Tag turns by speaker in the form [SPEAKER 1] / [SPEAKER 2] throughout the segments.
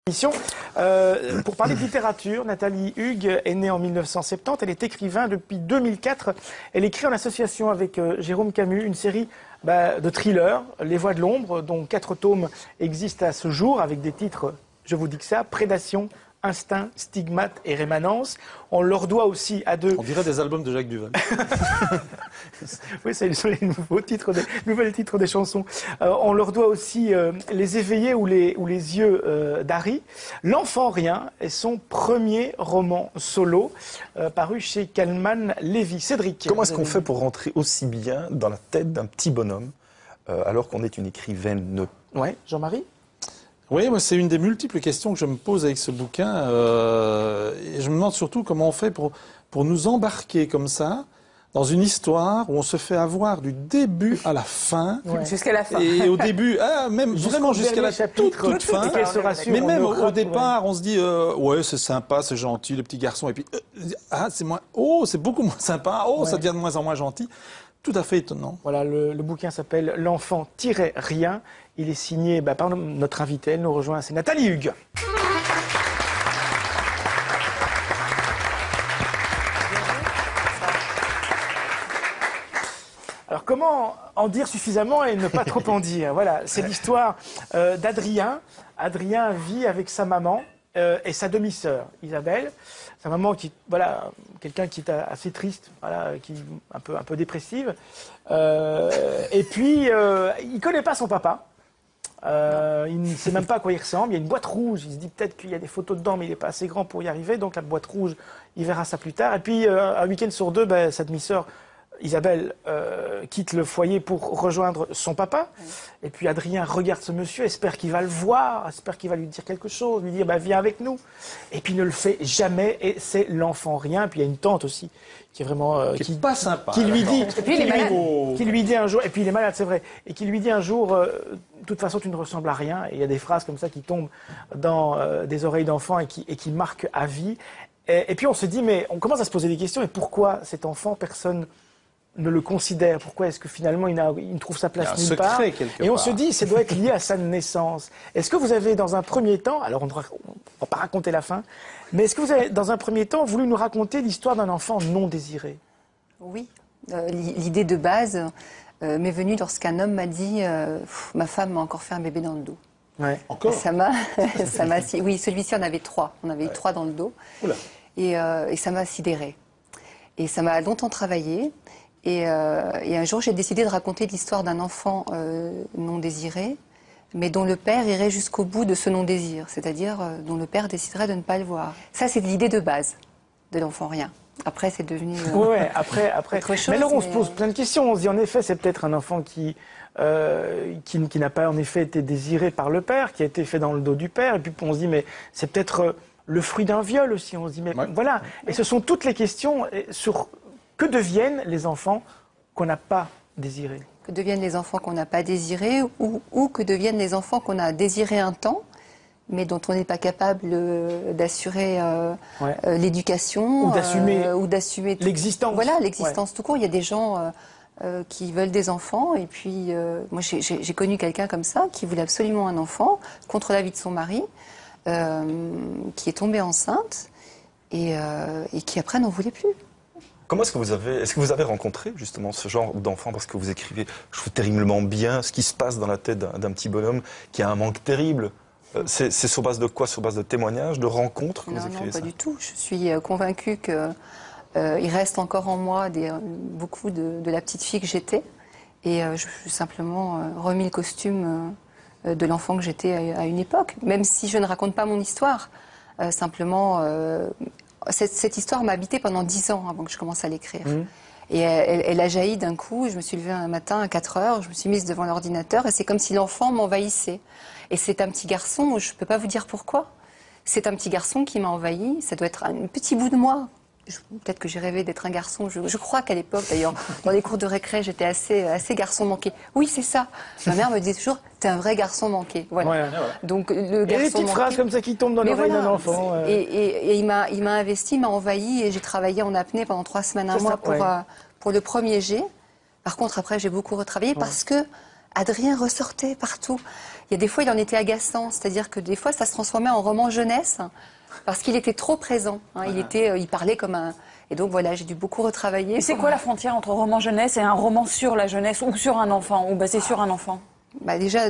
[SPEAKER 1] Émission. Pour parler de littérature, Nathalie Hugues est née en 1970, elle est écrivain depuis 2004. Elle écrit en association avec Jérôme Camus une série de thrillers, Les Voix de l'ombre, dont 4 tomes existent à ce jour, avec des titres, je vous dis que ça, Prédation, Instinct, Stigmate et Rémanence. On leur doit aussi à deux...
[SPEAKER 2] On dirait des albums de Jacques Duval.
[SPEAKER 1] Oui, c'est les nouveaux titres, nouvelles titres des chansons. On leur doit aussi Les Éveillés ou les yeux d'Harry. L'Enfant Rien est son premier roman solo, paru chez Calman Lévy. Cédric.
[SPEAKER 3] Comment est-ce qu'on fait pour rentrer aussi bien dans la tête d'un petit bonhomme, alors qu'on est une écrivaine?
[SPEAKER 1] Ouais, Jean-Marie?
[SPEAKER 2] Oui, moi, c'est une des multiples questions que je me pose avec ce bouquin. Et je me demande surtout comment on fait pour nous embarquer comme ça dans une histoire où on se fait avoir du début à la fin.
[SPEAKER 4] Ouais. Jusqu'à la fin.
[SPEAKER 2] Et au début, même vraiment jusqu'à la toute fin. Mais même au départ, on se dit, ouais, c'est sympa, c'est gentil, le petit garçon. Et puis, c'est beaucoup moins sympa. Ça devient de moins en moins gentil. Tout à fait étonnant.
[SPEAKER 1] Voilà, le bouquin s'appelle L'Enfant-Rien. Il est signé par notre invitée. Elle nous rejoint, c'est Nathalie Hugues. Alors, comment en dire suffisamment et ne pas trop en dire? Voilà, c'est l'histoire d'Adrien. Adrien vit avec sa maman et sa demi-sœur, Isabelle. Sa maman quelqu'un qui est assez triste, qui est un peu dépressive. Et puis, il connaît pas son papa. Il ne sait même pas à quoi il ressemble. Il y a une boîte rouge. Il se dit peut-être qu'il y a des photos dedans, mais il n'est pas assez grand pour y arriver. Donc la boîte rouge, il verra ça plus tard. Et puis, un week-end sur deux, sa demi-sœur, Isabelle, quitte le foyer pour rejoindre son papa. Et puis Adrien regarde ce monsieur, espère qu'il va le voir, espère qu'il va lui dire quelque chose, lui dire viens avec nous. Et puis il ne le fait jamais, et c'est l'enfant rien. Et puis il y a une tante aussi qui est vraiment
[SPEAKER 2] qui est pas sympa,
[SPEAKER 1] qui lui dit,
[SPEAKER 4] et puis il est malade.
[SPEAKER 1] Qui lui dit un jour, et puis il est malade, c'est vrai, et qui lui dit un jour, de toute façon tu ne ressembles à rien. Et il y a des phrases comme ça qui tombent dans des oreilles d'enfants et qui marquent à vie. Et puis on se dit, mais on commence à se poser des questions. Et pourquoi cet enfant, personne ne le considère? Pourquoi est-ce que finalement il trouve sa place nulle part? Et on se dit, ça doit être lié à sa naissance. Est-ce que vous avez, dans un premier temps, alors on ne va pas raconter la fin, mais est-ce que vous avez, dans un premier temps, voulu nous raconter l'histoire d'un enfant non désiré?
[SPEAKER 4] Oui. L'idée de base m'est venue lorsqu'un homme m'a dit ma femme m'a encore fait un bébé dans le dos.
[SPEAKER 1] Ouais.
[SPEAKER 2] Encore?
[SPEAKER 4] Oui, celui-ci en avait 3. On avait eu 3 dans le dos. Et ça m'a sidérée. Et ça m'a longtemps travaillé. Et un jour, j'ai décidé de raconter l'histoire d'un enfant non désiré, mais dont le père irait jusqu'au bout de ce non-désir, c'est-à-dire dont le père déciderait de ne pas le voir. Ça, c'est l'idée de base de l'enfant rien. Après, c'est devenu
[SPEAKER 1] après.
[SPEAKER 4] autre chose.
[SPEAKER 1] Mais alors, on se pose plein de questions. On se dit, en effet, c'est peut-être un enfant qui n'a pas, en effet, été désiré par le père, qui a été fait dans le dos du père. Et puis, on se dit, mais c'est peut-être le fruit d'un viol aussi. On se dit, mais voilà. Et ce sont toutes les questions sur... Que deviennent les enfants qu'on n'a pas désirés?
[SPEAKER 4] Que deviennent les enfants qu'on n'a pas désirés ou que deviennent les enfants qu'on a désirés un temps, mais dont on n'est pas capable d'assurer l'éducation
[SPEAKER 1] ou d'assumer l'existence.
[SPEAKER 4] Voilà, l'existence tout court. Il y a des gens qui veulent des enfants et puis moi j'ai connu quelqu'un comme ça qui voulait absolument un enfant contre l'avis de son mari, qui est tombée enceinte et qui après n'en voulait plus.
[SPEAKER 3] Comment est-ce que vous avez rencontré justement ce genre d'enfant? Parce que vous écrivez, je trouve terriblement bien ce qui se passe dans la tête d'un petit bonhomme qui a un manque terrible. C'est sur base de quoi? Sur base de témoignages, de rencontres que vous écrivez ça?
[SPEAKER 4] Non, pas du tout. Je suis convaincue qu'il reste encore en moi beaucoup de la petite fille que j'étais. Et je me suis simplement remis le costume de l'enfant que j'étais à une époque. Même si je ne raconte pas mon histoire. Simplement... Cette histoire m'a habité pendant 10 ans avant que je commence à l'écrire. Et elle a jailli d'un coup. Je me suis levée un matin à 4 heures, je me suis mise devant l'ordinateur et c'est comme si l'enfant m'envahissait. Et c'est un petit garçon, je ne peux pas vous dire pourquoi. C'est un petit garçon qui m'a envahi. Ça doit être un petit bout de moi. Peut-être que j'ai rêvé d'être un garçon. Je crois qu'à l'époque, d'ailleurs, dans les cours de récré, j'étais assez garçon manqué. Oui, c'est ça. Ma mère me disait toujours, t'es un vrai garçon manqué. Voilà. Donc le garçon manqué.
[SPEAKER 1] Et des petites phrases comme ça qui tombent dans l'oreille d'un enfant.
[SPEAKER 4] Et il m'a investi, il m'a envahi, et j'ai travaillé en apnée pendant 3 semaines, un mois pour le premier jet. Par contre, après, j'ai beaucoup retravaillé parce que Adrien ressortait partout. Il y a des fois, il en était agaçant, c'est-à-dire que des fois, ça se transformait en roman jeunesse parce qu'il était trop présent. Hein. Il parlait comme un... Et donc voilà, j'ai dû beaucoup retravailler.
[SPEAKER 5] Et c'est quoi la frontière entre roman jeunesse et un roman sur la jeunesse ou sur un enfant, ou basé sur un enfant?
[SPEAKER 4] Bah déjà,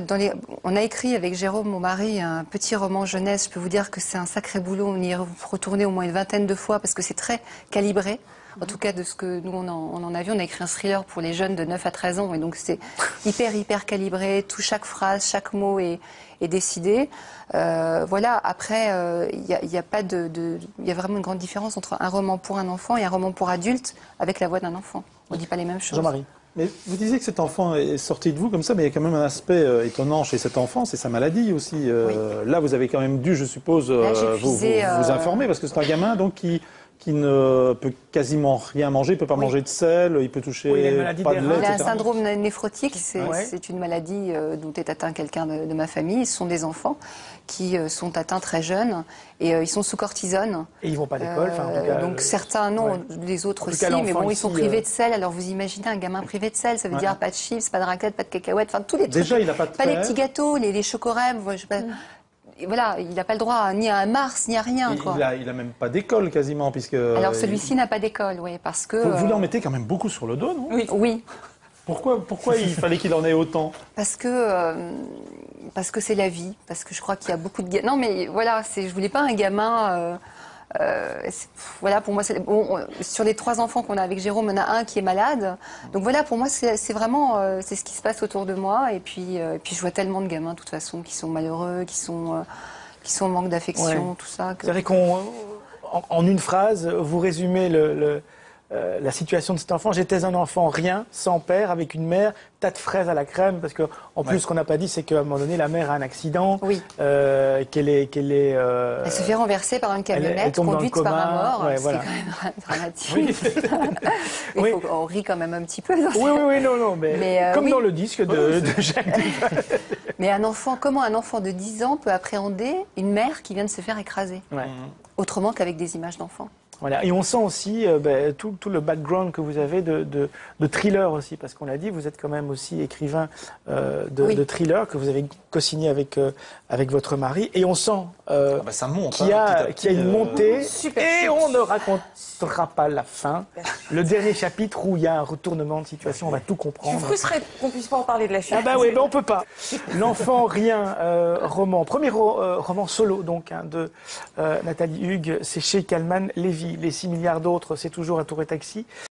[SPEAKER 4] on a écrit avec Jérôme, mon mari, un petit roman jeunesse. Je peux vous dire que c'est un sacré boulot. On y est retourné au moins une vingtaine de fois parce que c'est très calibré. En tout cas, de ce que nous, on en a vu, on a écrit un thriller pour les jeunes de 9 à 13 ans. Et donc, c'est hyper calibré. Chaque phrase, chaque mot est décidé. Voilà. Après, il y a vraiment une grande différence entre un roman pour un enfant et un roman pour adulte avec la voix d'un enfant. On ne dit pas les mêmes choses.
[SPEAKER 1] Jean-Marie.
[SPEAKER 2] Mais vous disiez que cet enfant est sorti de vous comme ça, mais il y a quand même un aspect étonnant chez cet enfant, c'est sa maladie aussi. Oui. Là, vous avez quand même dû, je suppose, vous informer, parce que c'est un gamin donc qui ne peut quasiment rien manger, il ne peut pas manger de sel, il peut toucher pas de lait,
[SPEAKER 4] Il a un syndrome néphrotique, c'est une maladie dont est atteint quelqu'un de ma famille. Ce sont des enfants qui sont atteints très jeunes et ils sont sous cortisone.
[SPEAKER 1] Et ils ne vont pas à l'école, en tout cas,
[SPEAKER 4] donc certains non, les autres aussi, mais bon, ils sont privés de sel. Alors vous imaginez un gamin privé de sel, ça veut dire pas de chips, pas de raclette, pas de cacahuètes, enfin tous les trucs.
[SPEAKER 2] Déjà, il n'a pas de
[SPEAKER 4] pas les petits gâteaux, les chocorèmes, je sais pas. Voilà, il n'a pas le droit ni à un Mars, ni à rien.
[SPEAKER 2] Il a même pas d'école quasiment, puisque...
[SPEAKER 4] Alors celui-ci n'a pas d'école, oui, parce que...
[SPEAKER 2] Vous lui en mettez quand même beaucoup sur le dos, non?
[SPEAKER 4] Oui.
[SPEAKER 2] Pourquoi il fallait qu'il en ait autant?
[SPEAKER 4] Parce que c'est la vie, parce que je crois qu'il y a beaucoup de... Non mais voilà, je voulais pas un gamin... voilà, pour moi, sur les 3 enfants qu'on a avec Jérôme, il y en a un qui est malade. Donc voilà, pour moi, c'est vraiment c'est ce qui se passe autour de moi. Et puis je vois tellement de gamins, de toute façon, qui sont malheureux, qui sont en manque d'affection, tout ça.
[SPEAKER 1] C'est vrai qu'en une phrase, vous résumez la situation de cet enfant. J'étais un enfant rien, sans père, avec une mère, tas de fraises à la crème, parce qu'en plus, ce qu'on n'a pas dit, c'est qu'à un moment donné, la mère a un accident, qu'elle est...
[SPEAKER 4] Elle se fait renverser par une camionnette conduite par un mort, ce qui est quand même dramatique. Mais on rit quand même un petit peu.
[SPEAKER 1] Non, mais comme dans le disque de Jacques Dufresne.
[SPEAKER 4] Mais comment un enfant de 10 ans peut appréhender une mère qui vient de se faire écraser autrement qu'avec des images d'enfants?
[SPEAKER 1] Voilà. Et on sent aussi tout le background que vous avez de thriller aussi, parce qu'on l'a dit, vous êtes quand même aussi écrivain de thriller, que vous avez co-signé avec votre mari. Et on sent
[SPEAKER 2] ça monte,
[SPEAKER 1] qu'il y a une montée, et on ne racontera pas la fin. Le dernier chapitre où il y a un retournement de situation, on va tout comprendre.
[SPEAKER 5] Je suis frustrée qu'on puisse pas en parler de la suite.
[SPEAKER 1] Ah bah oui, on peut pas. L'enfant rien, roman, premier roman solo donc de Nathalie Hugues, c'est chez Calman Lévy. Les 6 milliards d'autres, c'est toujours un tour et taxi.